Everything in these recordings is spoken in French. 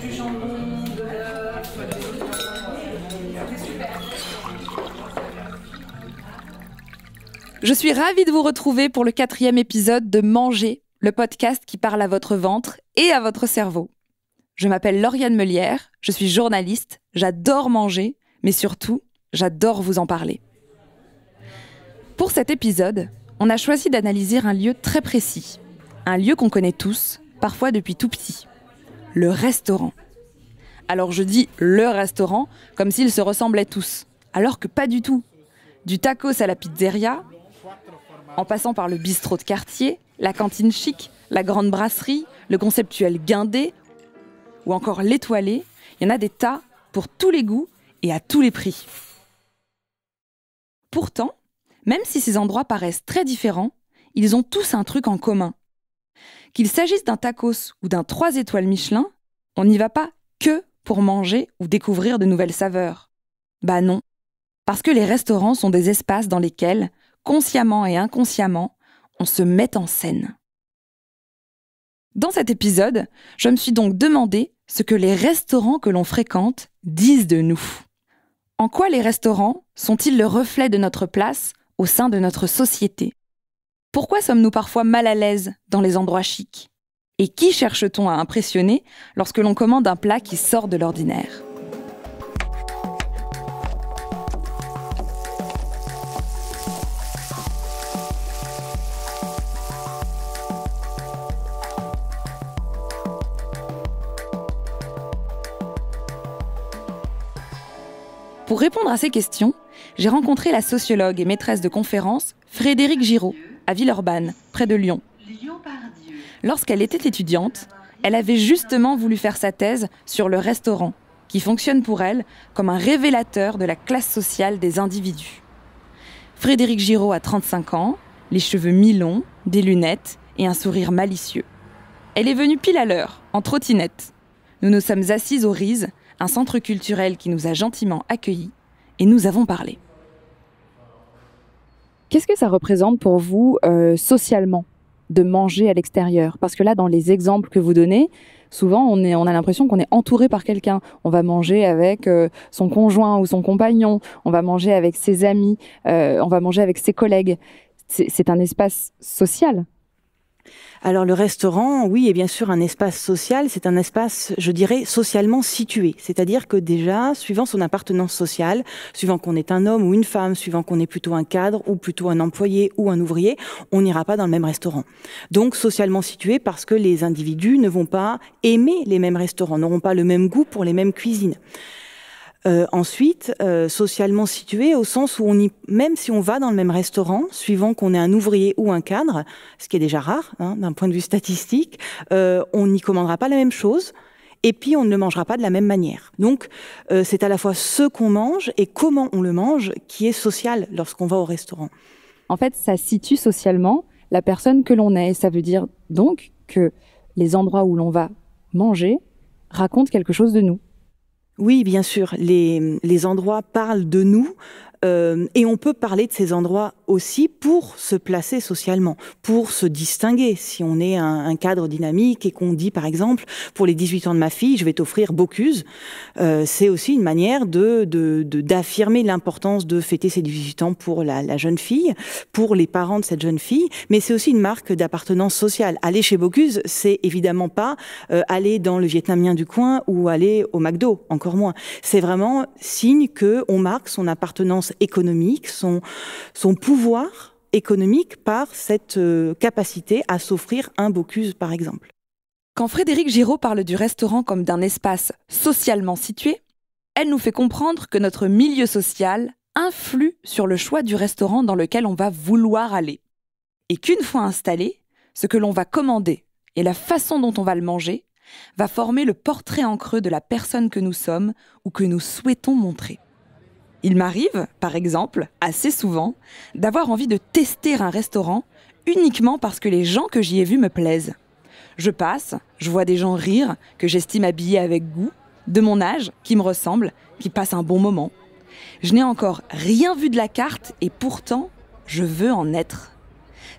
du jambon, de l'œuf, c'est super. Je suis ravie de vous retrouver pour le 4e épisode de Manger, le podcast qui parle à votre ventre et à votre cerveau. Je m'appelle Lauriane Meulière, je suis journaliste, j'adore manger, mais surtout, j'adore vous en parler. Pour cet épisode, on a choisi d'analyser un lieu très précis, un lieu qu'on connaît tous, parfois depuis tout petit, le restaurant. Alors je dis le restaurant comme s'ils se ressemblaient tous, alors que pas du tout. Du tacos à la pizzeria, en passant par le bistrot de quartier, la cantine chic, la grande brasserie, le conceptuel guindé, ou encore l'étoilé, il y en a des tas pour tous les goûts et à tous les prix. Pourtant, même si ces endroits paraissent très différents, ils ont tous un truc en commun. Qu'il s'agisse d'un tacos ou d'un 3 étoiles Michelin, on n'y va pas que pour manger ou découvrir de nouvelles saveurs. Bah non, parce que les restaurants sont des espaces dans lesquels, consciemment et inconsciemment, on se met en scène. Dans cet épisode, je me suis donc demandé ce que les restaurants que l'on fréquente disent de nous. En quoi les restaurants sont-ils le reflet de notre place au sein de notre société ? Pourquoi sommes-nous parfois mal à l'aise dans les endroits chics ? Et qui cherche-t-on à impressionner lorsque l'on commande un plat qui sort de l'ordinaire ? Pour répondre à ces questions, j'ai rencontré la sociologue et maîtresse de conférences Frédérique Giraud, à Villeurbanne, près de Lyon. Lorsqu'elle était étudiante, elle avait justement voulu faire sa thèse sur le restaurant, qui fonctionne pour elle comme un révélateur de la classe sociale des individus. Frédérique Giraud a 35 ans, les cheveux mi-longs, des lunettes et un sourire malicieux. Elle est venue pile à l'heure, en trottinette. Nous nous sommes assises au Riz, un centre culturel qui nous a gentiment accueillis, et nous avons parlé. Qu'est-ce que ça représente pour vous socialement de manger à l'extérieur ? Parce que là, dans les exemples que vous donnez, souvent on a l'impression qu'on est entouré par quelqu'un. On va manger avec son conjoint ou son compagnon, on va manger avec ses amis, on va manger avec ses collègues. C'est un espace social. Alors le restaurant, oui, est bien sûr un espace social, c'est un espace, je dirais, socialement situé. C'est-à-dire que déjà, suivant son appartenance sociale, suivant qu'on est un homme ou une femme, suivant qu'on est plutôt un cadre ou plutôt un employé ou un ouvrier, on n'ira pas dans le même restaurant. Donc socialement situé parce que les individus ne vont pas aimer les mêmes restaurants, n'auront pas le même goût pour les mêmes cuisines. Ensuite, socialement situé au sens où même si on va dans le même restaurant, suivant qu'on est un ouvrier ou un cadre, ce qui est déjà rare d'un point de vue statistique, on n'y commandera pas la même chose et puis on ne le mangera pas de la même manière. Donc c'est à la fois ce qu'on mange et comment on le mange qui est social lorsqu'on va au restaurant. En fait, ça situe socialement la personne que l'on est. Et ça veut dire donc que les endroits où l'on va manger racontent quelque chose de nous. Oui, bien sûr, les endroits parlent de nous et on peut parler de ces endroits aussi pour se placer socialement, pour se distinguer. Si on est un cadre dynamique et qu'on dit, par exemple, pour les 18 ans de ma fille, je vais t'offrir Bocuse, c'est aussi une manière d'affirmer l'importance de fêter ses 18 ans pour la jeune fille, pour les parents de cette jeune fille, mais c'est aussi une marque d'appartenance sociale. Aller chez Bocuse, c'est évidemment pas aller dans le vietnamien du coin ou aller au McDo, encore moins. C'est vraiment signe qu'on marque son appartenance économique, son pouvoir économique par cette capacité à s'offrir un Bocuse, par exemple. Quand Frédérique Giraud parle du restaurant comme d'un espace socialement situé, elle nous fait comprendre que notre milieu social influe sur le choix du restaurant dans lequel on va vouloir aller. Et qu'une fois installé, ce que l'on va commander et la façon dont on va le manger va former le portrait en creux de la personne que nous sommes ou que nous souhaitons montrer. Il m'arrive, par exemple, assez souvent, d'avoir envie de tester un restaurant uniquement parce que les gens que j'y ai vus me plaisent. Je passe, je vois des gens rire, que j'estime habillés avec goût, de mon âge, qui me ressemblent, qui passent un bon moment. Je n'ai encore rien vu de la carte et pourtant, je veux en être.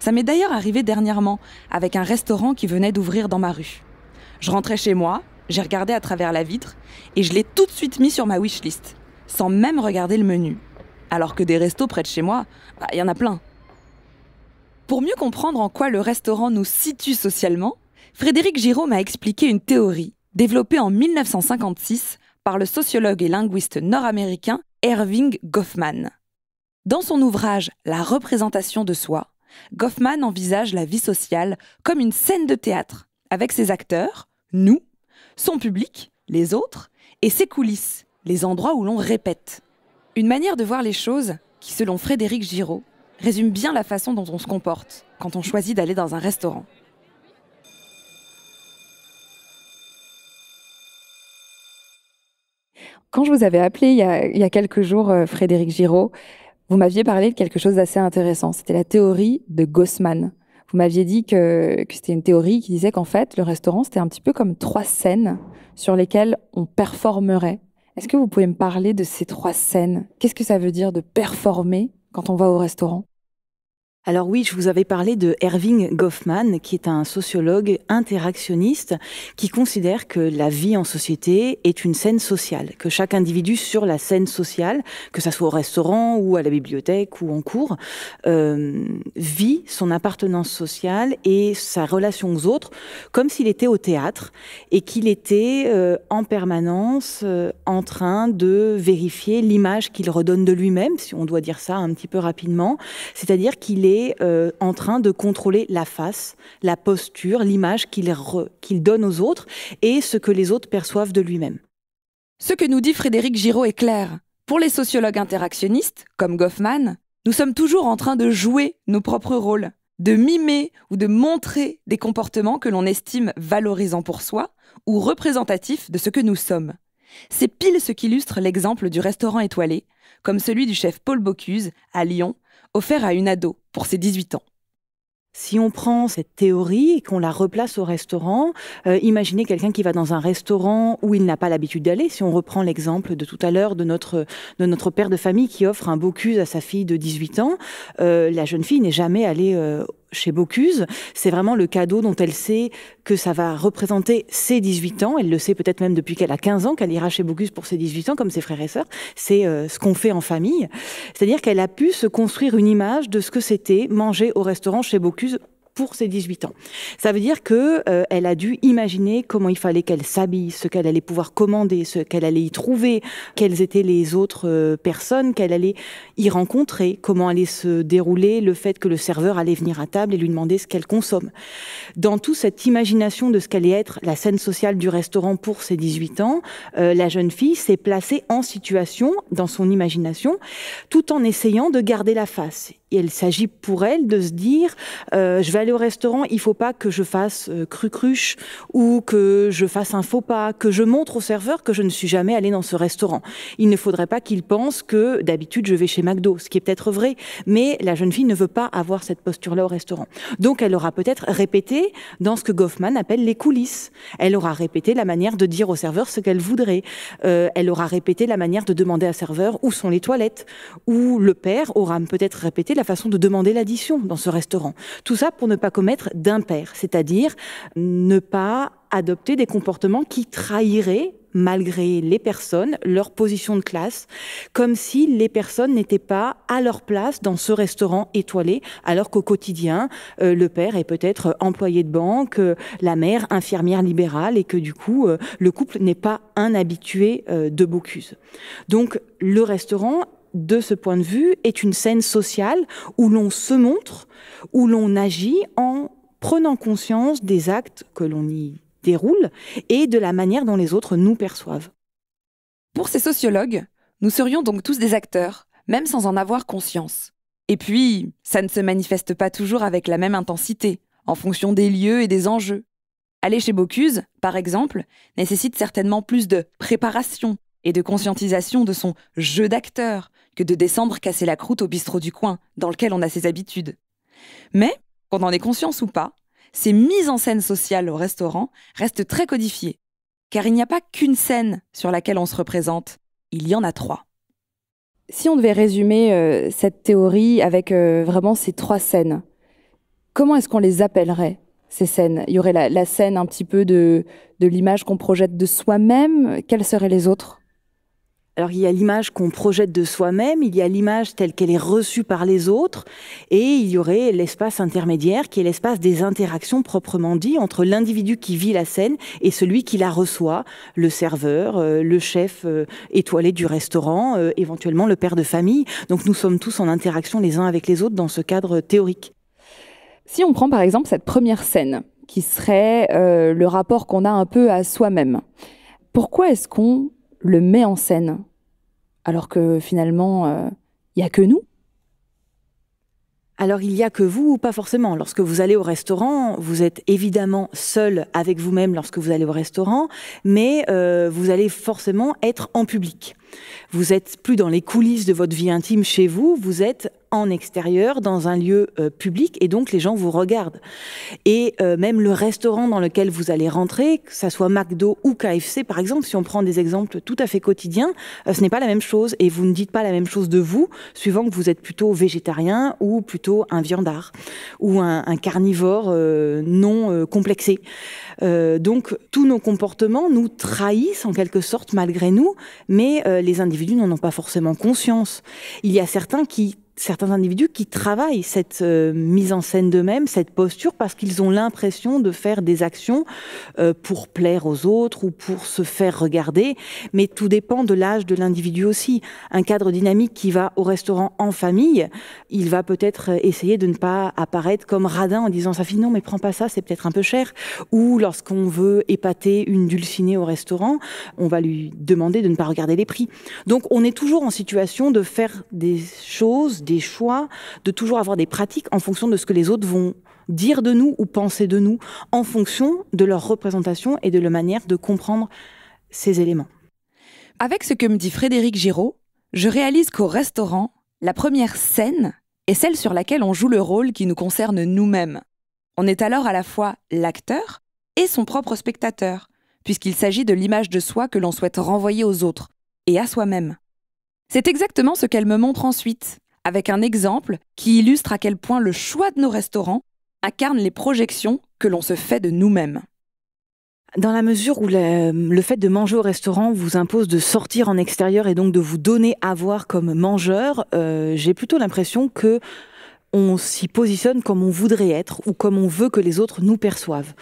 Ça m'est d'ailleurs arrivé dernièrement avec un restaurant qui venait d'ouvrir dans ma rue. Je rentrais chez moi, J'ai regardé à travers la vitre et je l'ai tout de suite mis sur ma wishlist, sans même regarder le menu. Alors que des restos près de chez moi, il y en a plein. Pour mieux comprendre en quoi le restaurant nous situe socialement, Frédéric Giraud m'a expliqué une théorie développée en 1956 par le sociologue et linguiste nord-américain Erving Goffman. Dans son ouvrage « La représentation de soi », Goffman envisage la vie sociale comme une scène de théâtre, avec ses acteurs, nous, son public, les autres, et ses coulisses, les endroits où l'on répète. Une manière de voir les choses qui, selon Frédéric Giraud, résume bien la façon dont on se comporte quand on choisit d'aller dans un restaurant. Quand je vous avais appelé il y a quelques jours, Frédéric Giraud, vous m'aviez parlé de quelque chose d'assez intéressant. C'était la théorie de Goffman. Vous m'aviez dit que c'était une théorie qui disait qu'en fait, le restaurant, c'était un petit peu comme 3 scènes sur lesquelles on performerait. Est-ce que vous pouvez me parler de ces 3 scènes ? Qu'est-ce que ça veut dire de performer quand on va au restaurant ? Alors oui, je vous avais parlé de Erving Goffman, qui est un sociologue interactionniste qui considère que la vie en société est une scène sociale, que chaque individu sur la scène sociale, que ça soit au restaurant ou à la bibliothèque ou en cours, vit son appartenance sociale et sa relation aux autres comme s'il était au théâtre et qu'il était en permanence en train de vérifier l'image qu'il redonne de lui-même, si on doit dire ça un petit peu rapidement, c'est-à-dire qu'il est en train de contrôler la face, la posture, l'image qu'il donne aux autres et ce que les autres perçoivent de lui-même. Ce que nous dit Frédéric Giraud est clair. Pour les sociologues interactionnistes, comme Goffman, nous sommes toujours en train de jouer nos propres rôles, de mimer ou de montrer des comportements que l'on estime valorisants pour soi ou représentatifs de ce que nous sommes. C'est pile ce qu'illustre l'exemple du restaurant étoilé, comme celui du chef Paul Bocuse, à Lyon, offert à une ado pour ses 18 ans. Si on prend cette théorie et qu'on la replace au restaurant, imaginez quelqu'un qui va dans un restaurant où il n'a pas l'habitude d'aller. Si on reprend l'exemple de tout à l'heure de notre père de famille qui offre un Bocuse à sa fille de 18 ans, la jeune fille n'est jamais allée chez Bocuse. C'est vraiment le cadeau dont elle sait que ça va représenter ses 18 ans. Elle le sait peut-être même depuis qu'elle a 15 ans, qu'elle ira chez Bocuse pour ses 18 ans, comme ses frères et sœurs. C'est ce qu'on fait en famille. C'est-à-dire qu'elle a pu se construire une image de ce que c'était manger au restaurant chez Bocuse pour ses 18 ans. Ça veut dire que elle a dû imaginer comment il fallait qu'elle s'habille, ce qu'elle allait pouvoir commander, ce qu'elle allait y trouver, quelles étaient les autres personnes qu'elle allait y rencontrer, comment allait se dérouler le fait que le serveur allait venir à table et lui demander ce qu'elle consomme. Dans toute cette imagination de ce qu'allait être la scène sociale du restaurant pour ses 18 ans, la jeune fille s'est placée en situation, dans son imagination, tout en essayant de garder la face. Et il s'agit pour elle de se dire je vais aller au restaurant, il ne faut pas que je fasse crucruche ou que je fasse un faux pas, que je montre au serveur que je ne suis jamais allée dans ce restaurant. Il ne faudrait pas qu'il pense que d'habitude je vais chez McDo, ce qui est peut-être vrai, mais la jeune fille ne veut pas avoir cette posture-là au restaurant. Donc elle aura peut-être répété dans ce que Goffman appelle les coulisses. Elle aura répété la manière de dire au serveur ce qu'elle voudrait. Elle aura répété la manière de demander à serveur où sont les toilettes. Ou le père aura peut-être répété la façon de demander l'addition dans ce restaurant. Tout ça pour ne pas commettre d'impair, c'est-à-dire ne pas adopter des comportements qui trahiraient, malgré les personnes, leur position de classe, comme si les personnes n'étaient pas à leur place dans ce restaurant étoilé, alors qu'au quotidien, le père est peut-être employé de banque, la mère infirmière libérale, et que du coup, le couple n'est pas un habitué de Bocuse. Donc, le restaurant, de ce point de vue, est une scène sociale où l'on se montre, où l'on agit en prenant conscience des actes que l'on y déroule et de la manière dont les autres nous perçoivent. Pour ces sociologues, nous serions donc tous des acteurs, même sans en avoir conscience. Et puis, ça ne se manifeste pas toujours avec la même intensité, en fonction des lieux et des enjeux. Aller chez Bocuse, par exemple, nécessite certainement plus de préparation et de conscientisation de son jeu d'acteur que de descendre casser la croûte au bistrot du coin, dans lequel on a ses habitudes. Mais, qu'on en ait conscience ou pas, ces mises en scène sociales au restaurant restent très codifiées, car il n'y a pas qu'une scène sur laquelle on se représente, il y en a 3. Si on devait résumer cette théorie avec vraiment ces 3 scènes, comment est-ce qu'on les appellerait, ces scènes? Il y aurait la scène un petit peu de l'image qu'on projette de soi-même. Quelles seraient les autres? Alors, il y a l'image qu'on projette de soi-même, il y a l'image telle qu'elle est reçue par les autres, et il y aurait l'espace intermédiaire, qui est l'espace des interactions proprement dit, entre l'individu qui vit la scène et celui qui la reçoit, le serveur, le chef étoilé du restaurant, éventuellement le père de famille. Donc, nous sommes tous en interaction les uns avec les autres dans ce cadre théorique. Si on prend par exemple cette première scène, qui serait le rapport qu'on a un peu à soi-même, pourquoi est-ce qu'on le met en scène, alors que finalement, il n'y a que nous? Alors, il n'y a que vous ou pas forcément. Lorsque vous allez au restaurant, vous êtes évidemment seul avec vous-même lorsque vous allez au restaurant, mais vous allez forcément être en public. Vous n'êtes plus dans les coulisses de votre vie intime chez vous, vous êtes en extérieur, dans un lieu public, et donc les gens vous regardent. Et même le restaurant dans lequel vous allez rentrer, que ça soit McDo ou KFC par exemple, si on prend des exemples tout à fait quotidiens, ce n'est pas la même chose, et vous ne dites pas la même chose de vous, suivant que vous êtes plutôt végétarien ou plutôt un viandard, ou un carnivore non complexé. Donc tous nos comportements nous trahissent en quelque sorte malgré nous, mais les individus n'en ont pas forcément conscience. Il y a certains individus qui travaillent cette mise en scène d'eux-mêmes, cette posture, parce qu'ils ont l'impression de faire des actions pour plaire aux autres ou pour se faire regarder. Mais tout dépend de l'âge de l'individu aussi. Un cadre dynamique qui va au restaurant en famille, il va peut-être essayer de ne pas apparaître comme radin en disant « sa fille, non, mais prends pas ça, c'est peut-être un peu cher ». Ou lorsqu'on veut épater une dulcinée au restaurant, on va lui demander de ne pas regarder les prix. Donc on est toujours en situation de faire des choses, des choix, de toujours avoir des pratiques en fonction de ce que les autres vont dire de nous ou penser de nous, en fonction de leur représentation et de la manière de comprendre ces éléments. Avec ce que me dit Frédéric Giraud, je réalise qu'au restaurant, la première scène est celle sur laquelle on joue le rôle qui nous concerne nous-mêmes. On est alors à la fois l'acteur et son propre spectateur, puisqu'il s'agit de l'image de soi que l'on souhaite renvoyer aux autres et à soi-même. C'est exactement ce qu'elle me montre ensuite, avec un exemple qui illustre à quel point le choix de nos restaurants incarne les projections que l'on se fait de nous-mêmes. Dans la mesure où le fait de manger au restaurant vous impose de sortir en extérieur et donc de vous donner à voir comme mangeur, j'ai plutôt l'impression que on s'y positionne comme on voudrait être ou comme on veut que les autres nous perçoivent.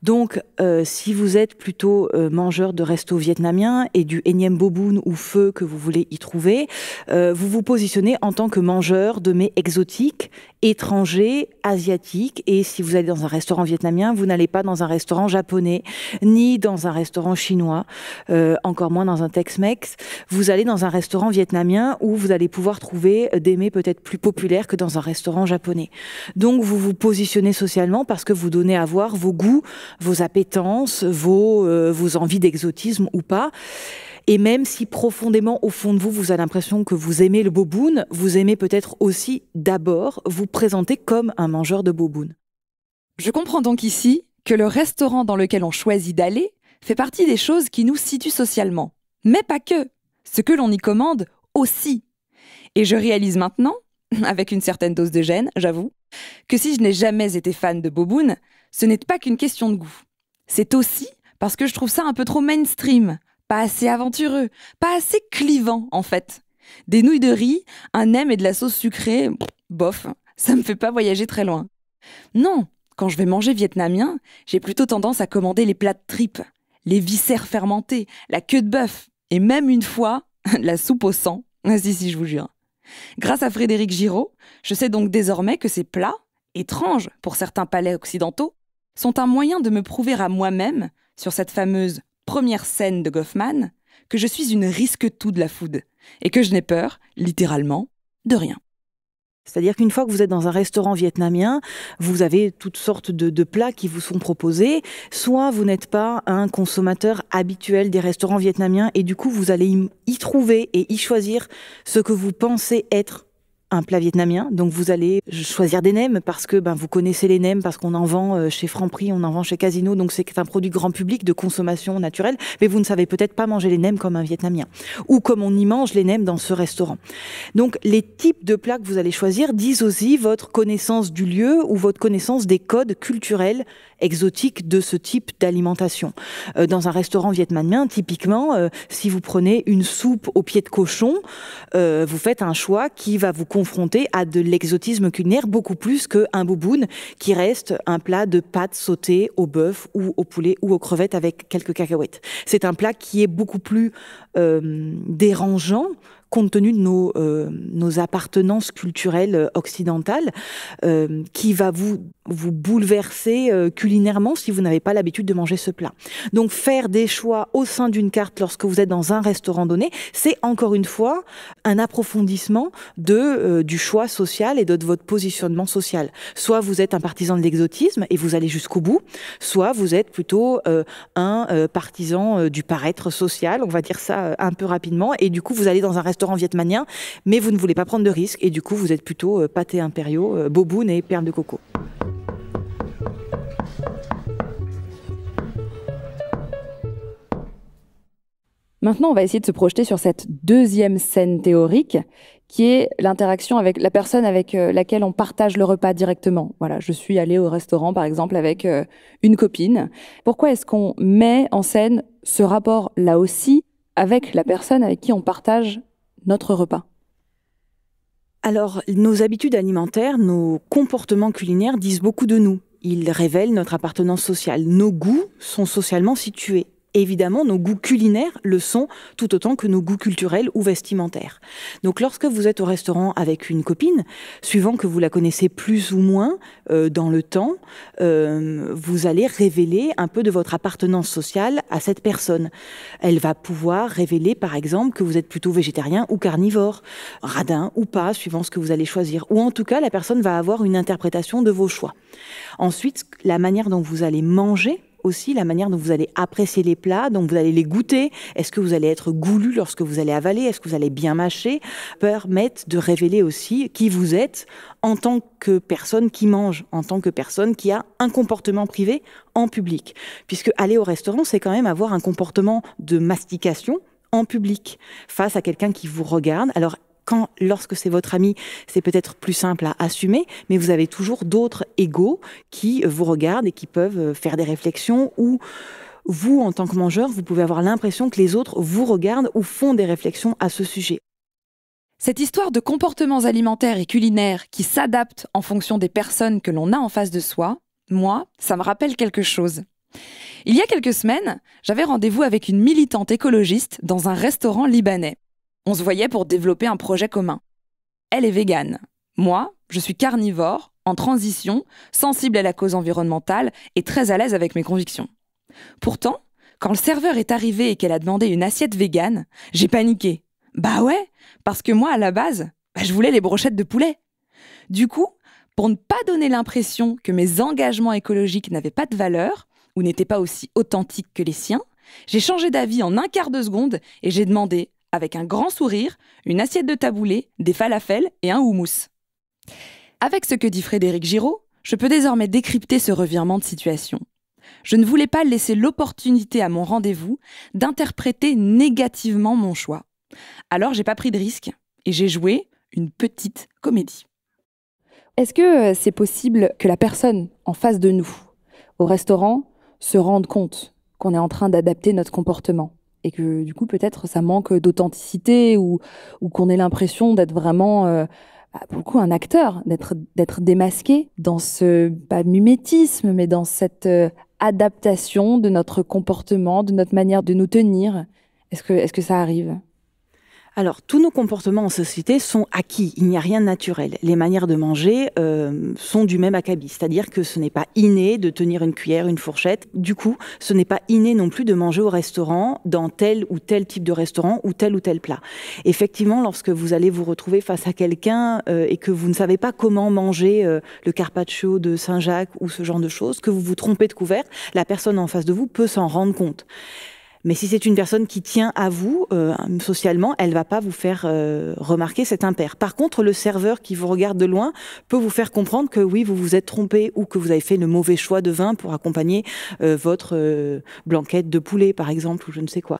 Donc, si vous êtes plutôt mangeur de resto vietnamien et du énième boboon ou pho que vous voulez y trouver, vous vous positionnez en tant que mangeur de mets exotiques, étrangers, asiatiques. Et si vous allez dans un restaurant vietnamien, vous n'allez pas dans un restaurant japonais, ni dans un restaurant chinois, encore moins dans un Tex-Mex. Vous allez dans un restaurant vietnamien où vous allez pouvoir trouver des mets peut-être plus populaires que dans un restaurant japonais. Donc, vous vous positionnez socialement parce que vous donnez à voir vos goûts, vos appétences, vos envies d'exotisme ou pas. Et même si profondément, au fond de vous, vous avez l'impression que vous aimez le boboon, vous aimez peut-être aussi d'abord vous présenter comme un mangeur de boboon. Je comprends donc ici que le restaurant dans lequel on choisit d'aller fait partie des choses qui nous situent socialement. Mais pas que. Ce que l'on y commande aussi. Et je réalise maintenant, avec une certaine dose de gêne, j'avoue, que si je n'ai jamais été fan de boboon, ce n'est pas qu'une question de goût. C'est aussi parce que je trouve ça un peu trop mainstream, pas assez aventureux, pas assez clivant en fait. Des nouilles de riz, un nem et de la sauce sucrée, bof, ça me fait pas voyager très loin. Non, quand je vais manger vietnamien, j'ai plutôt tendance à commander les plats de tripes, les viscères fermentés, la queue de bœuf, et même une fois, la soupe au sang. Ah si, je vous jure. Grâce à Frédéric Giraud, je sais donc désormais que ces plats, étranges pour certains palais occidentaux, sont un moyen de me prouver à moi-même, sur cette fameuse première scène de Goffman, que je suis une risque-tout de la food, et que je n'ai peur, littéralement, de rien. C'est-à-dire qu'une fois que vous êtes dans un restaurant vietnamien, vous avez toutes sortes de plats qui vous sont proposés. Soit vous n'êtes pas un consommateur habituel des restaurants vietnamiens et du coup vous allez y trouver et y choisir ce que vous pensez être un plat vietnamien. Donc vous allez choisir des nems parce que vous connaissez les nems, parce qu'on en vend chez Franprix, on en vend chez Casino. Donc c'est un produit grand public de consommation naturelle. Mais vous ne savez peut-être pas manger les nems comme un Vietnamien ou comme on y mange les nems dans ce restaurant. Donc les types de plats que vous allez choisir disent aussi votre connaissance du lieu ou votre connaissance des codes culturels exotiques de ce type d'alimentation. Dans un restaurant vietnamien, typiquement, si vous prenez une soupe au pied de cochon, vous faites un choix qui va vous confronter à de l'exotisme culinaire beaucoup plus qu'un bouboune qui reste un plat de pâtes sautées au bœuf ou au poulet ou aux crevettes avec quelques cacahuètes. C'est un plat qui est beaucoup plus dérangeant compte tenu de nos appartenances culturelles occidentales, qui va vous bouleverser culinairement si vous n'avez pas l'habitude de manger ce plat. Donc faire des choix au sein d'une carte lorsque vous êtes dans un restaurant donné, c'est encore une fois un approfondissement du choix social et de votre positionnement social. Soit vous êtes un partisan de l'exotisme et vous allez jusqu'au bout, soit vous êtes plutôt un partisan du paraître social, on va dire ça un peu rapidement, et du coup vous allez dans un restaurant vietnamien, mais vous ne voulez pas prendre de risques, et du coup vous êtes plutôt pâtés impériaux, boboune et perles de coco. Maintenant, on va essayer de se projeter sur cette deuxième scène théorique, qui est l'interaction avec la personne avec laquelle on partage le repas directement. Voilà, je suis allée au restaurant, par exemple, avec une copine. Pourquoi est-ce qu'on met en scène ce rapport, là aussi, avec la personne avec qui on partage notre repas ? Alors, nos habitudes alimentaires, nos comportements culinaires disent beaucoup de nous. Ils révèlent notre appartenance sociale. Nos goûts sont socialement situés. Évidemment, nos goûts culinaires le sont tout autant que nos goûts culturels ou vestimentaires. Donc lorsque vous êtes au restaurant avec une copine, suivant que vous la connaissez plus ou moins dans le temps, vous allez révéler un peu de votre appartenance sociale à cette personne. Elle va pouvoir révéler par exemple que vous êtes plutôt végétarien ou carnivore, radin ou pas, suivant ce que vous allez choisir. Ou en tout cas, la personne va avoir une interprétation de vos choix. Ensuite, la manière dont vous allez manger, aussi la manière dont vous allez apprécier les plats, dont vous allez les goûter, est-ce que vous allez être goulu lorsque vous allez avaler, est-ce que vous allez bien mâcher, permettent de révéler aussi qui vous êtes en tant que personne qui mange, en tant que personne qui a un comportement privé en public. Puisque aller au restaurant, c'est quand même avoir un comportement de mastication en public, face à quelqu'un qui vous regarde. Alors, lorsque c'est votre ami, c'est peut-être plus simple à assumer, mais vous avez toujours d'autres égaux qui vous regardent et qui peuvent faire des réflexions ou vous, en tant que mangeur, vous pouvez avoir l'impression que les autres vous regardent ou font des réflexions à ce sujet. Cette histoire de comportements alimentaires et culinaires qui s'adaptent en fonction des personnes que l'on a en face de soi, moi, ça me rappelle quelque chose. Il y a quelques semaines, j'avais rendez-vous avec une militante écologiste dans un restaurant libanais. On se voyait pour développer un projet commun. Elle est végane. Moi, je suis carnivore, en transition, sensible à la cause environnementale et très à l'aise avec mes convictions. Pourtant, quand le serveur est arrivé et qu'elle a demandé une assiette végane, j'ai paniqué. Bah ouais, parce que moi, à la base, je voulais les brochettes de poulet. Du coup, pour ne pas donner l'impression que mes engagements écologiques n'avaient pas de valeur ou n'étaient pas aussi authentiques que les siens, j'ai changé d'avis en un quart de seconde et j'ai demandé, avec un grand sourire, une assiette de taboulé, des falafels et un houmous. Avec ce que dit Frédéric Giraud, je peux désormais décrypter ce revirement de situation. Je ne voulais pas laisser l'opportunité à mon rendez-vous d'interpréter négativement mon choix. Alors j'ai pas pris de risque et j'ai joué une petite comédie. Est-ce que c'est possible que la personne en face de nous, au restaurant, se rende compte qu'on est en train d'adapter notre comportement ? Et que du coup, peut-être, ça manque d'authenticité ou qu'on ait l'impression d'être vraiment, beaucoup un acteur, d'être démasqué dans ce, pas mimétisme, mais dans cette adaptation de notre comportement, de notre manière de nous tenir. Est-ce que ça arrive ? Alors, tous nos comportements en société sont acquis, il n'y a rien de naturel. Les manières de manger sont du même acabit, c'est-à-dire que ce n'est pas inné de tenir une cuillère, une fourchette. Du coup, ce n'est pas inné non plus de manger au restaurant, dans tel ou tel type de restaurant ou tel plat. Effectivement, lorsque vous allez vous retrouver face à quelqu'un et que vous ne savez pas comment manger le carpaccio de Saint-Jacques ou ce genre de choses, que vous vous trompez de couvert, la personne en face de vous peut s'en rendre compte. Mais si c'est une personne qui tient à vous, socialement, elle va pas vous faire remarquer cet impair. Par contre, le serveur qui vous regarde de loin peut vous faire comprendre que oui, vous vous êtes trompé ou que vous avez fait le mauvais choix de vin pour accompagner votre blanquette de poulet, par exemple, ou je ne sais quoi.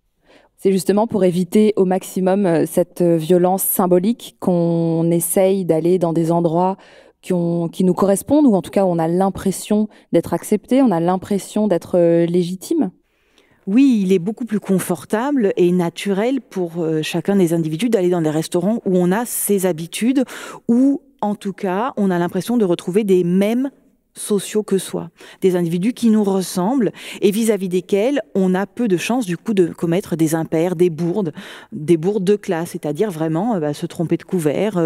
C'est justement pour éviter au maximum cette violence symbolique qu'on essaye d'aller dans des endroits qui nous correspondent, ou en tout cas on a l'impression d'être accepté, on a l'impression d'être légitime. Oui, il est beaucoup plus confortable et naturel pour chacun des individus d'aller dans des restaurants où on a ses habitudes, où en tout cas on a l'impression de retrouver des mêmes sociaux que soi, des individus qui nous ressemblent et vis-à-vis desquels on a peu de chances du coup de commettre des impairs, des bourdes de classe, c'est-à-dire vraiment se tromper de couvert,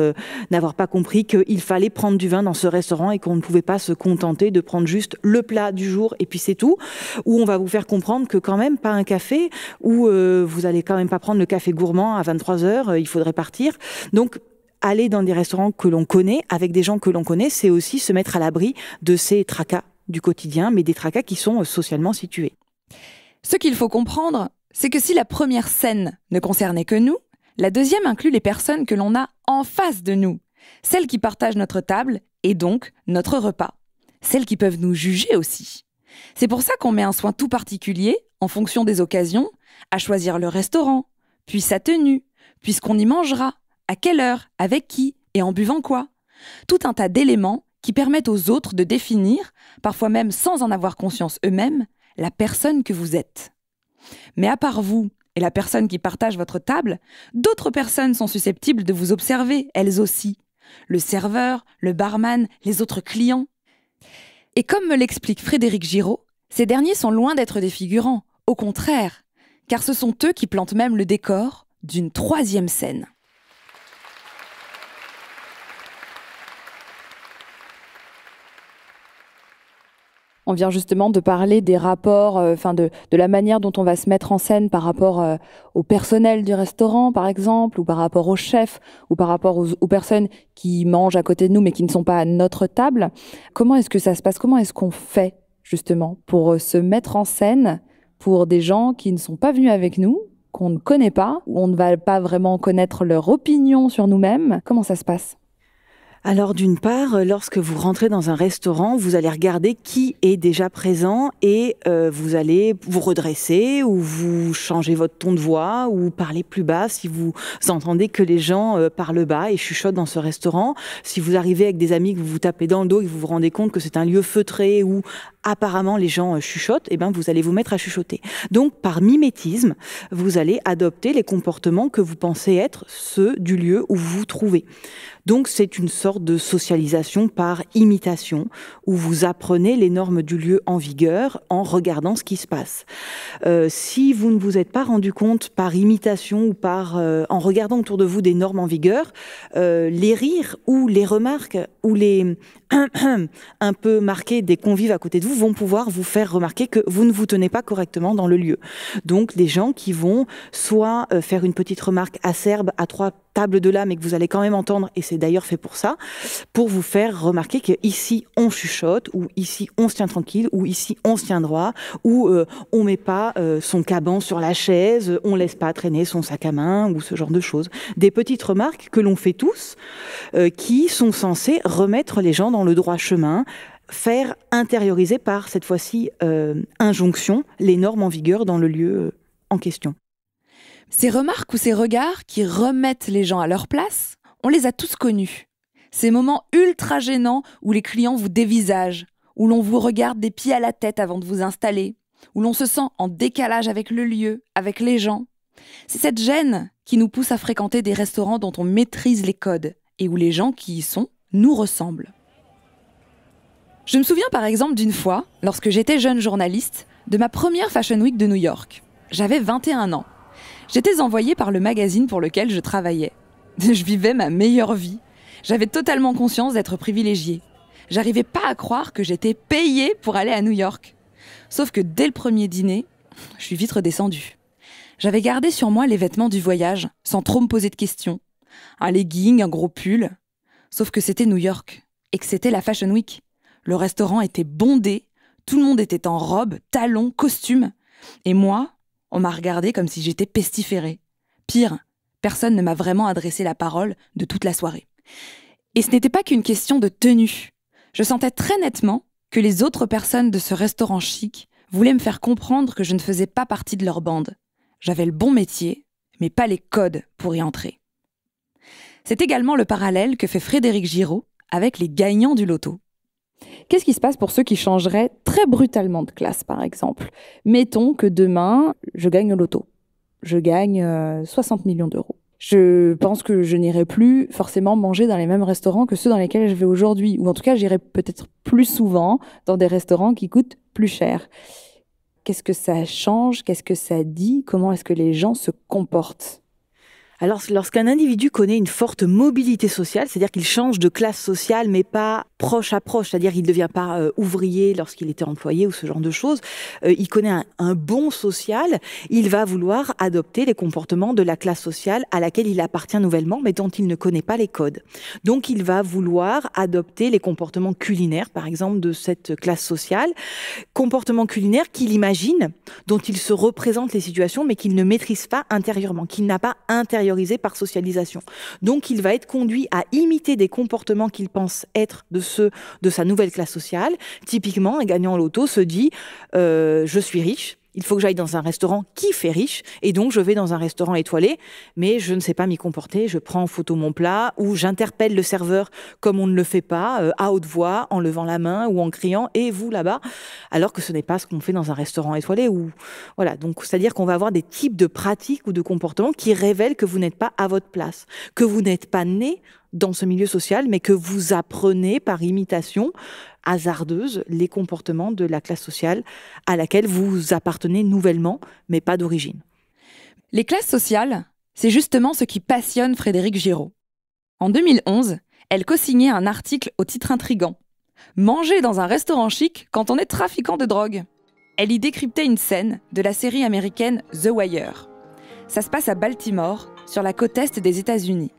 n'avoir pas compris qu'il fallait prendre du vin dans ce restaurant et qu'on ne pouvait pas se contenter de prendre juste le plat du jour et puis c'est tout, où on va vous faire comprendre que quand même pas un café, où vous allez quand même pas prendre le café gourmand à 23h, il faudrait partir. Donc aller dans des restaurants que l'on connaît, avec des gens que l'on connaît, c'est aussi se mettre à l'abri de ces tracas du quotidien, mais des tracas qui sont socialement situés. Ce qu'il faut comprendre, c'est que si la première scène ne concernait que nous, la deuxième inclut les personnes que l'on a en face de nous, celles qui partagent notre table et donc notre repas, celles qui peuvent nous juger aussi. C'est pour ça qu'on met un soin tout particulier, en fonction des occasions, à choisir le restaurant, puis sa tenue, puis ce qu'on y mangera, à quelle heure, avec qui et en buvant quoi. Tout un tas d'éléments qui permettent aux autres de définir, parfois même sans en avoir conscience eux-mêmes, la personne que vous êtes. Mais à part vous et la personne qui partage votre table, d'autres personnes sont susceptibles de vous observer, elles aussi. Le serveur, le barman, les autres clients. Et comme me l'explique Frédéric Giraud, ces derniers sont loin d'être des figurants, au contraire, car ce sont eux qui plantent même le décor d'une troisième scène. On vient justement de parler des rapports, de la manière dont on va se mettre en scène par rapport au personnel du restaurant, par exemple, ou par rapport au chef, ou par rapport aux personnes qui mangent à côté de nous mais qui ne sont pas à notre table. Comment est-ce que ça se passe? Comment est-ce qu'on fait, justement, pour se mettre en scène pour des gens qui ne sont pas venus avec nous, qu'on ne connaît pas, où on ne va pas vraiment connaître leur opinion sur nous-mêmes? Comment ça se passe? Alors d'une part, lorsque vous rentrez dans un restaurant, vous allez regarder qui est déjà présent et vous allez vous redresser ou vous changer votre ton de voix ou parler plus bas si vous entendez que les gens parlent bas et chuchotent dans ce restaurant. Si vous arrivez avec des amis que vous vous tapez dans le dos et que vous vous rendez compte que c'est un lieu feutré où apparemment les gens chuchotent, eh ben vous allez vous mettre à chuchoter. Donc par mimétisme, vous allez adopter les comportements que vous pensez être ceux du lieu où vous vous trouvez. Donc c'est une sorte de socialisation par imitation, où vous apprenez les normes du lieu en vigueur en regardant ce qui se passe. Si vous ne vous êtes pas rendu compte par imitation ou en regardant autour de vous des normes en vigueur, les rires ou les remarques ou les un peu marqués des convives à côté de vous vont pouvoir vous faire remarquer que vous ne vous tenez pas correctement dans le lieu. Donc des gens qui vont soit faire une petite remarque acerbe à 3 tables de là, mais que vous allez quand même entendre, et c'est d'ailleurs fait pour ça, pour vous faire remarquer qu'ici on chuchote, ou ici on se tient tranquille, ou ici on se tient droit, ou on met pas son caban sur la chaise, on laisse pas traîner son sac à main, ou ce genre de choses. Des petites remarques que l'on fait tous, qui sont censées remettre les gens dans le droit chemin, faire intérioriser par, cette fois-ci, injonction, les normes en vigueur dans le lieu en question. Ces remarques ou ces regards qui remettent les gens à leur place, on les a tous connus. Ces moments ultra gênants où les clients vous dévisagent, où l'on vous regarde des pieds à la tête avant de vous installer, où l'on se sent en décalage avec le lieu, avec les gens. C'est cette gêne qui nous pousse à fréquenter des restaurants dont on maîtrise les codes et où les gens qui y sont nous ressemblent. Je me souviens par exemple d'une fois, lorsque j'étais jeune journaliste, de ma première Fashion Week de New York. J'avais 21 ans. J'étais envoyée par le magazine pour lequel je travaillais. Je vivais ma meilleure vie. J'avais totalement conscience d'être privilégiée. J'arrivais pas à croire que j'étais payée pour aller à New York. Sauf que dès le premier dîner, je suis vite redescendue. J'avais gardé sur moi les vêtements du voyage, sans trop me poser de questions. Un legging, un gros pull. Sauf que c'était New York, et que c'était la Fashion Week. Le restaurant était bondé, tout le monde était en robe, talons, costumes. Et moi, On m'a regardée comme si j'étais pestiférée. Pire, personne ne m'a vraiment adressé la parole de toute la soirée. Et ce n'était pas qu'une question de tenue. Je sentais très nettement que les autres personnes de ce restaurant chic voulaient me faire comprendre que je ne faisais pas partie de leur bande. J'avais le bon métier, mais pas les codes pour y entrer. C'est également le parallèle que fait Frédéric Giraud avec les gagnants du loto. Qu'est-ce qui se passe pour ceux qui changeraient très brutalement de classe, par exemple ? Mettons que demain, je gagne au loto. Je gagne 60 millions d'euros. Je pense que je n'irai plus forcément manger dans les mêmes restaurants que ceux dans lesquels je vais aujourd'hui. Ou en tout cas, j'irai peut-être plus souvent dans des restaurants qui coûtent plus cher. Qu'est-ce que ça change ? Qu'est-ce que ça dit ? Comment est-ce que les gens se comportent ? Alors, lorsqu'un individu connaît une forte mobilité sociale, c'est-à-dire qu'il change de classe sociale, mais pas proche à proche, c'est-à-dire qu'il ne devient pas ouvrier lorsqu'il était employé ou ce genre de choses, il connaît un bon social, il va vouloir adopter les comportements de la classe sociale à laquelle il appartient nouvellement, mais dont il ne connaît pas les codes. Donc, il va vouloir adopter les comportements culinaires, par exemple, de cette classe sociale, comportements culinaires qu'il imagine, dont il se représente les situations, mais qu'il ne maîtrise pas intérieurement, qu'il n'a pas intériorisé par socialisation. Donc, il va être conduit à imiter des comportements qu'il pense être de ceux de sa nouvelle classe sociale. Typiquement, un gagnant au loto se dit je suis riche, il faut que j'aille dans un restaurant qui fait riche, et donc je vais dans un restaurant étoilé, mais je ne sais pas m'y comporter, je prends en photo mon plat, ou j'interpelle le serveur comme on ne le fait pas, à haute voix, en levant la main, ou en criant « et vous là-bas », alors que ce n'est pas ce qu'on fait dans un restaurant étoilé. Voilà. Donc, c'est-à-dire qu'on va avoir des types de pratiques ou de comportements qui révèlent que vous n'êtes pas à votre place, que vous n'êtes pas né dans ce milieu social, mais que vous apprenez par imitation hasardeuse les comportements de la classe sociale à laquelle vous appartenez nouvellement, mais pas d'origine. Les classes sociales, c'est justement ce qui passionne Frédéric Giraud. En 2011, elle co-signait un article au titre intrigant « Manger dans un restaurant chic quand on est trafiquant de drogue ». Elle y décryptait une scène de la série américaine The Wire. Ça se passe à Baltimore, sur la côte est des États-Unis.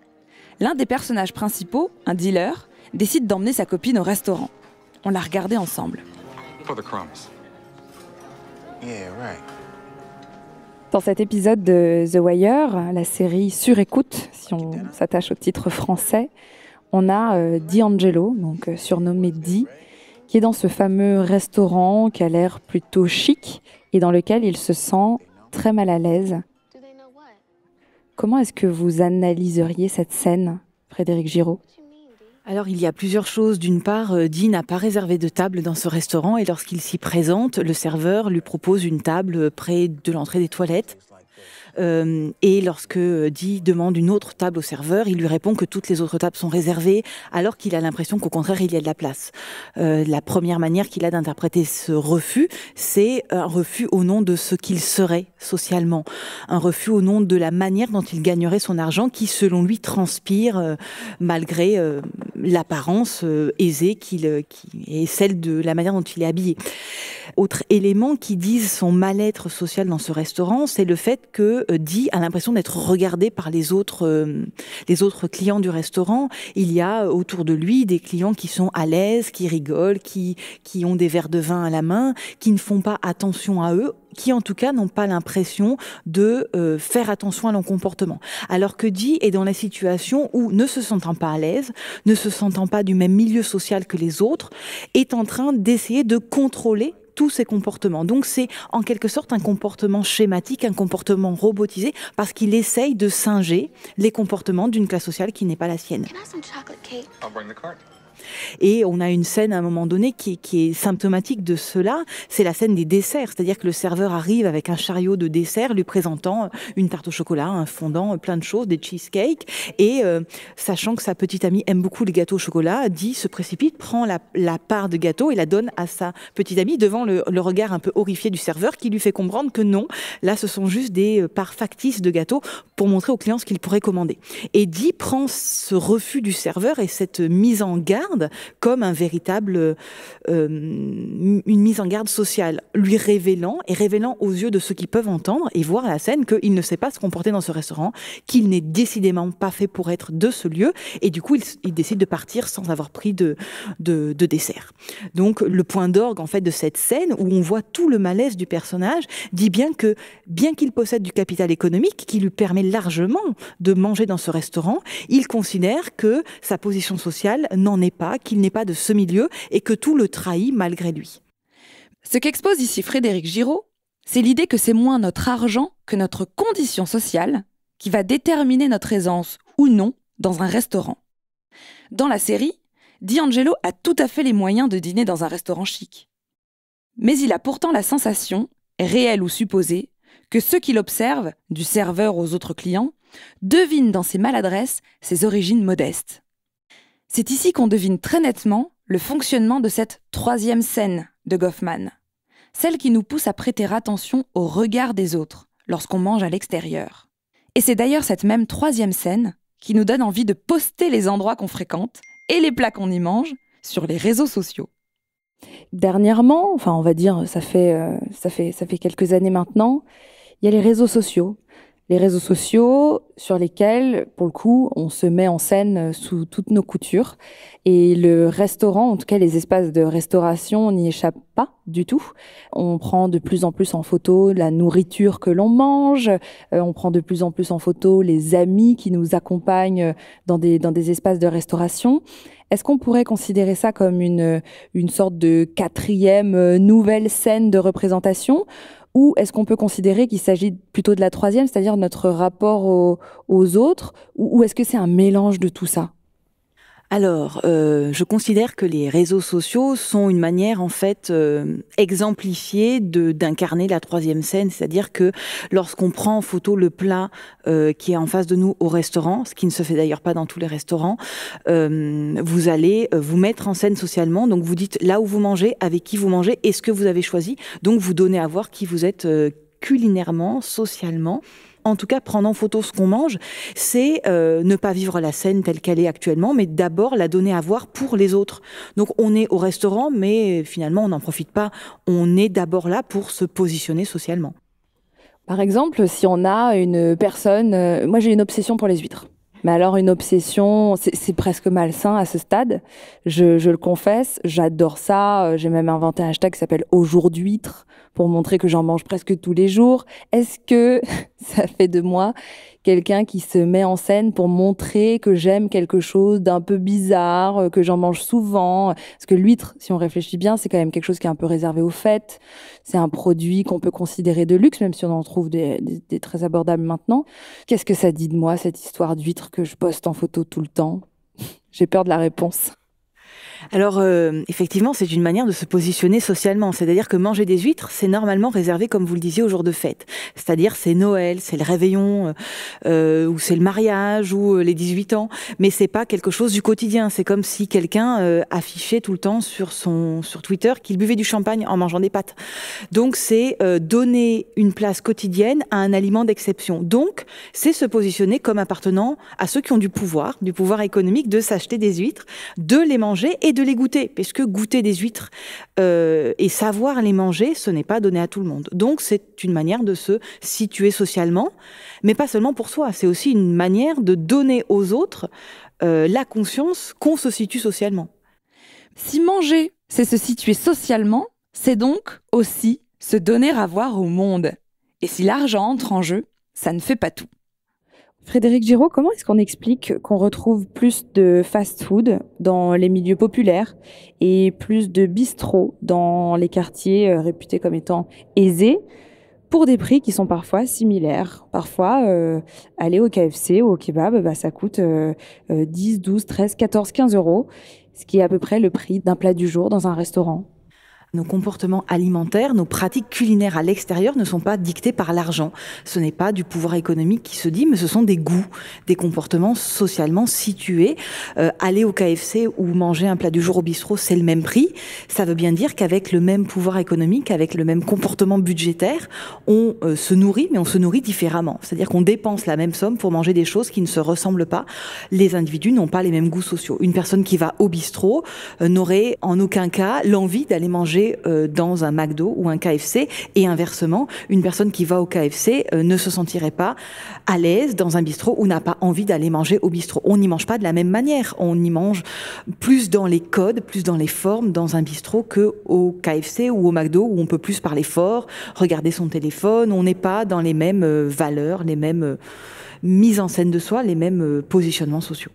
L'un des personnages principaux, un dealer, décide d'emmener sa copine au restaurant. On l'a regardé ensemble. Dans cet épisode de The Wire, la série Sur écoute, si on s'attache au titre français, on a D'Angelo, donc surnommé Di, qui est dans ce fameux restaurant qui a l'air plutôt chic et dans lequel il se sent très mal à l'aise. Comment est-ce que vous analyseriez cette scène, Frédéric Giraud ? Alors, il y a plusieurs choses. D'une part, Di n'a pas réservé de table dans ce restaurant et lorsqu'il s'y présente, le serveur lui propose une table près de l'entrée des toilettes. Et lorsque Di demande une autre table au serveur, il lui répond que toutes les autres tables sont réservées, alors qu'il a l'impression qu'au contraire, il y a de la place. La première manière qu'il a d'interpréter ce refus, c'est un refus au nom de ce qu'il serait socialement. Un refus au nom de la manière dont il gagnerait son argent, qui, selon lui, transpire malgré l'apparence aisée qui est celle de la manière dont il est habillé. Autre élément qui dit son mal-être social dans ce restaurant, c'est le fait que Di a l'impression d'être regardé par les autres clients du restaurant. Il y a autour de lui des clients qui sont à l'aise, qui rigolent, qui ont des verres de vin à la main, qui ne font pas attention à eux, qui en tout cas n'ont pas l'impression de faire attention à leur comportement. Alors que Di est dans la situation où, ne se sentant pas à l'aise, ne se sentant pas du même milieu social que les autres, est en train d'essayer de contrôler tous ces comportements. Donc c'est en quelque sorte un comportement schématique, un comportement robotisé, parce qu'il essaye de singer les comportements d'une classe sociale qui n'est pas la sienne. Et on a une scène à un moment donné qui est symptomatique de cela, c'est la scène des desserts, c'est-à-dire que le serveur arrive avec un chariot de desserts lui présentant une tarte au chocolat, un fondant, plein de choses, des cheesecakes, et sachant que sa petite amie aime beaucoup les gâteaux au chocolat, Di se précipite, prend la part de gâteau et la donne à sa petite amie devant le regard un peu horrifié du serveur qui lui fait comprendre que non, là ce sont juste des parts factices de gâteaux pour montrer au client ce qu'il pourrait commander. Et Di prend ce refus du serveur et cette mise en garde garde comme un véritable une mise en garde sociale, lui révélant aux yeux de ceux qui peuvent entendre et voir la scène qu'il ne sait pas se comporter dans ce restaurant, qu'il n'est décidément pas fait pour être de ce lieu, et du coup il décide de partir sans avoir pris de dessert. Donc le point d'orgue en fait de cette scène où on voit tout le malaise du personnage dit bien qu'il possède du capital économique qui lui permet largement de manger dans ce restaurant, il considère que sa position sociale n'en est pas, qu'il n'est pas de ce milieu et que tout le trahit malgré lui. Ce qu'expose ici Frédéric Giraud, c'est l'idée que c'est moins notre argent que notre condition sociale qui va déterminer notre aisance ou non dans un restaurant. Dans la série, D'Angelo a tout à fait les moyens de dîner dans un restaurant chic. Mais il a pourtant la sensation, réelle ou supposée, que ceux qui l'observent, du serveur aux autres clients, devinent dans ses maladresses ses origines modestes. C'est ici qu'on devine très nettement le fonctionnement de cette troisième scène de Goffman, celle qui nous pousse à prêter attention au regard des autres lorsqu'on mange à l'extérieur. Et c'est d'ailleurs cette même troisième scène qui nous donne envie de poster les endroits qu'on fréquente et les plats qu'on y mange sur les réseaux sociaux. Dernièrement, enfin on va dire ça fait quelques années maintenant, il y a les réseaux sociaux. Les réseaux sociaux sur lesquels, pour le coup, on se met en scène sous toutes nos coutures. Et le restaurant, en tout cas les espaces de restauration, n'y échappent pas du tout. On prend de plus en plus en photo la nourriture que l'on mange. On prend de plus en plus en photo les amis qui nous accompagnent dans des espaces de restauration. Est-ce qu'on pourrait considérer ça comme une sorte de quatrième nouvelle scène de représentation ? Ou est-ce qu'on peut considérer qu'il s'agit plutôt de la troisième, c'est-à-dire notre rapport aux autres, ou est-ce que c'est un mélange de tout ça ? Alors, je considère que les réseaux sociaux sont une manière, en fait, exemplifiée d'incarner la troisième scène. C'est-à-dire que lorsqu'on prend en photo le plat qui est en face de nous au restaurant, ce qui ne se fait d'ailleurs pas dans tous les restaurants, vous allez vous mettre en scène socialement. Donc, vous dites là où vous mangez, avec qui vous mangez, et ce que vous avez choisi. Donc, vous donnez à voir qui vous êtes culinairement, socialement. En tout cas, prendre en photo ce qu'on mange, c'est ne pas vivre la scène telle qu'elle est actuellement, mais d'abord la donner à voir pour les autres. Donc on est au restaurant, mais finalement on n'en profite pas. On est d'abord là pour se positionner socialement. Par exemple, si on a une personne... moi j'ai une obsession pour les huîtres. Mais alors une obsession, c'est presque malsain à ce stade, je le confesse, j'adore ça, j'ai même inventé un hashtag qui s'appelle « Au jour d'huîtres » pour montrer que j'en mange presque tous les jours. Est-ce que ça fait de moi quelqu'un qui se met en scène pour montrer que j'aime quelque chose d'un peu bizarre, que j'en mange souvent? Parce que l'huître, si on réfléchit bien, c'est quand même quelque chose qui est un peu réservé aux fêtes. C'est un produit qu'on peut considérer de luxe, même si on en trouve des très abordables maintenant. Qu'est-ce que ça dit de moi, cette histoire d'huître que je poste en photo tout le temps? J'ai peur de la réponse. Alors, effectivement, c'est une manière de se positionner socialement. C'est-à-dire que manger des huîtres, c'est normalement réservé, comme vous le disiez, aux jours de fête. C'est-à-dire, c'est Noël, c'est le réveillon, ou c'est le mariage, ou les 18 ans. Mais c'est pas quelque chose du quotidien. C'est comme si quelqu'un affichait tout le temps sur Twitter qu'il buvait du champagne en mangeant des pâtes. Donc, c'est donner une place quotidienne à un aliment d'exception. Donc, c'est se positionner comme appartenant à ceux qui ont du pouvoir économique, de s'acheter des huîtres, de les manger et de les goûter, parce que goûter des huîtres et savoir les manger, ce n'est pas donné à tout le monde. Donc c'est une manière de se situer socialement, mais pas seulement pour soi, c'est aussi une manière de donner aux autres la conscience qu'on se situe socialement. Si manger, c'est se situer socialement, c'est donc aussi se donner à voir au monde. Et si l'argent entre en jeu, ça ne fait pas tout. Frédéric Giraud, comment est-ce qu'on explique qu'on retrouve plus de fast-food dans les milieux populaires et plus de bistrots dans les quartiers réputés comme étant aisés pour des prix qui sont parfois similaires? Parfois, aller au KFC ou au kebab, ça coûte 10, 12, 13, 14, 15 euros, ce qui est à peu près le prix d'un plat du jour dans un restaurant. Nos comportements alimentaires, nos pratiques culinaires à l'extérieur ne sont pas dictés par l'argent. Ce n'est pas du pouvoir économique qui se dit, mais ce sont des goûts, des comportements socialement situés. Aller au KFC ou manger un plat du jour au bistrot, c'est le même prix. Ça veut bien dire qu'avec le même pouvoir économique, avec le même comportement budgétaire, on se nourrit, mais on se nourrit différemment. C'est-à-dire qu'on dépense la même somme pour manger des choses qui ne se ressemblent pas. Les individus n'ont pas les mêmes goûts sociaux. Une personne qui va au bistrot n'aurait en aucun cas l'envie d'aller manger dans un McDo ou un KFC, et inversement, une personne qui va au KFC ne se sentirait pas à l'aise dans un bistrot ou n'a pas envie d'aller manger au bistrot. On n'y mange pas de la même manière, on y mange plus dans les codes, plus dans les formes dans un bistrot que au KFC ou au McDo où on peut plus parler fort, regarder son téléphone, on n'est pas dans les mêmes valeurs, les mêmes mises en scène de soi, les mêmes positionnements sociaux.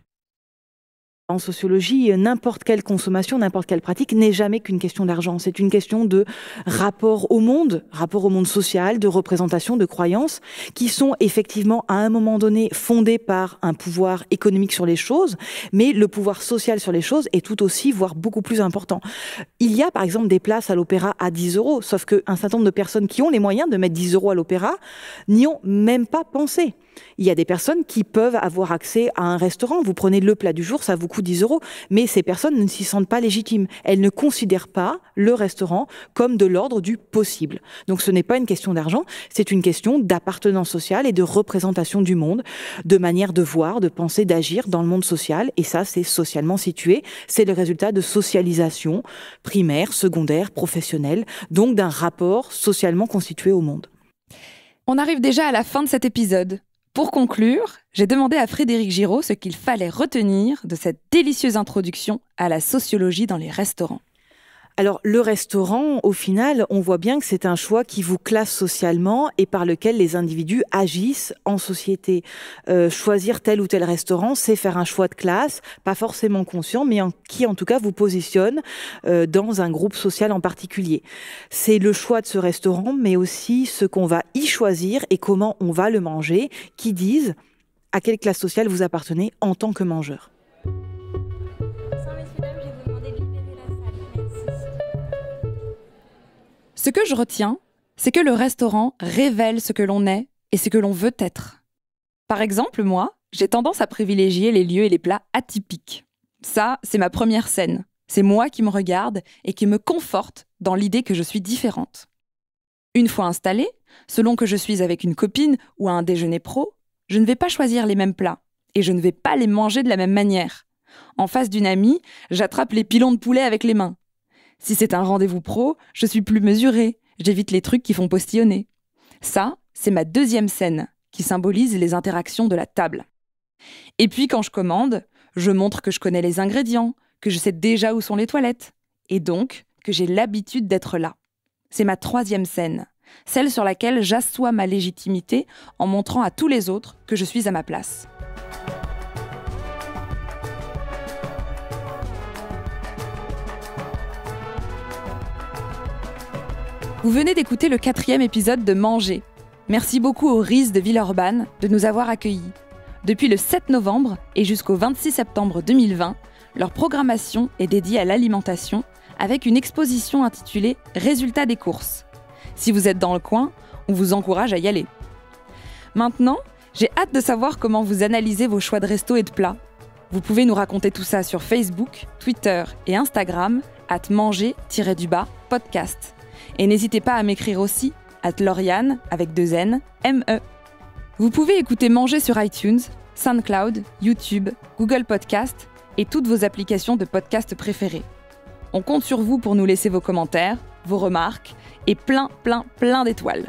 En sociologie, n'importe quelle consommation, n'importe quelle pratique n'est jamais qu'une question d'argent. C'est une question de rapport au monde social, de représentation, de croyances, qui sont effectivement à un moment donné fondées par un pouvoir économique sur les choses, mais le pouvoir social sur les choses est tout aussi, voire beaucoup plus important. Il y a par exemple des places à l'opéra à 10 €, sauf qu'un certain nombre de personnes qui ont les moyens de mettre 10 € à l'opéra n'y ont même pas pensé. Il y a des personnes qui peuvent avoir accès à un restaurant. Vous prenez le plat du jour, ça vous coûte 10 €. Mais ces personnes ne s'y sentent pas légitimes. Elles ne considèrent pas le restaurant comme de l'ordre du possible. Donc ce n'est pas une question d'argent, c'est une question d'appartenance sociale et de représentation du monde, de manière de voir, de penser, d'agir dans le monde social. Et ça, c'est socialement situé. C'est le résultat de socialisation primaire, secondaire, professionnelle, donc d'un rapport socialement constitué au monde. On arrive déjà à la fin de cet épisode. Pour conclure, j'ai demandé à Frédéric Giraud ce qu'il fallait retenir de cette délicieuse introduction à la sociologie dans les restaurants. Alors, le restaurant, au final, on voit bien que c'est un choix qui vous classe socialement et par lequel les individus agissent en société. Choisir tel ou tel restaurant, c'est faire un choix de classe, pas forcément conscient, mais qui en tout cas vous positionne dans un groupe social en particulier. C'est le choix de ce restaurant, mais aussi ce qu'on va y choisir et comment on va le manger, qui disent à quelle classe sociale vous appartenez en tant que mangeur. Ce que je retiens, c'est que le restaurant révèle ce que l'on est et ce que l'on veut être. Par exemple, moi, j'ai tendance à privilégier les lieux et les plats atypiques. Ça, c'est ma première scène. C'est moi qui me regarde et qui me conforte dans l'idée que je suis différente. Une fois installée, selon que je suis avec une copine ou à un déjeuner pro, je ne vais pas choisir les mêmes plats et je ne vais pas les manger de la même manière. En face d'une amie, j'attrape les pilons de poulet avec les mains. Si c'est un rendez-vous pro, je suis plus mesurée, j'évite les trucs qui font postillonner. Ça, c'est ma deuxième scène, qui symbolise les interactions de la table. Et puis quand je commande, je montre que je connais les ingrédients, que je sais déjà où sont les toilettes, et donc que j'ai l'habitude d'être là. C'est ma troisième scène, celle sur laquelle j'assois ma légitimité en montrant à tous les autres que je suis à ma place. Vous venez d'écouter le 4e épisode de Manger. Merci beaucoup au RIS de Villeurbanne de nous avoir accueillis. Depuis le 7 novembre et jusqu'au 26 septembre 2020, leur programmation est dédiée à l'alimentation avec une exposition intitulée « Résultats des courses ». Si vous êtes dans le coin, on vous encourage à y aller. Maintenant, j'ai hâte de savoir comment vous analysez vos choix de resto et de plats. Vous pouvez nous raconter tout ça sur Facebook, Twitter et Instagram @manger-podcast. Et n'hésitez pas à m'écrire aussi @Lauriane avec 2 N, M-E. Vous pouvez écouter Manger sur iTunes, SoundCloud, YouTube, Google Podcast et toutes vos applications de podcast préférées. On compte sur vous pour nous laisser vos commentaires, vos remarques et plein d'étoiles.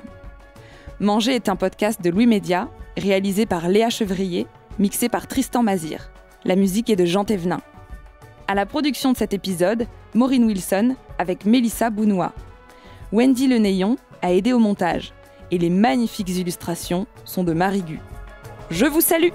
Manger est un podcast de Louis Média, réalisé par Léa Chevrier, mixé par Tristan Mazir. La musique est de Jean Thévenin. À la production de cet épisode, Maureen Wilson avec Mélissa Bounois. Wendy Leneillon a aidé au montage et les magnifiques illustrations sont de Marie Gu. Je vous salue!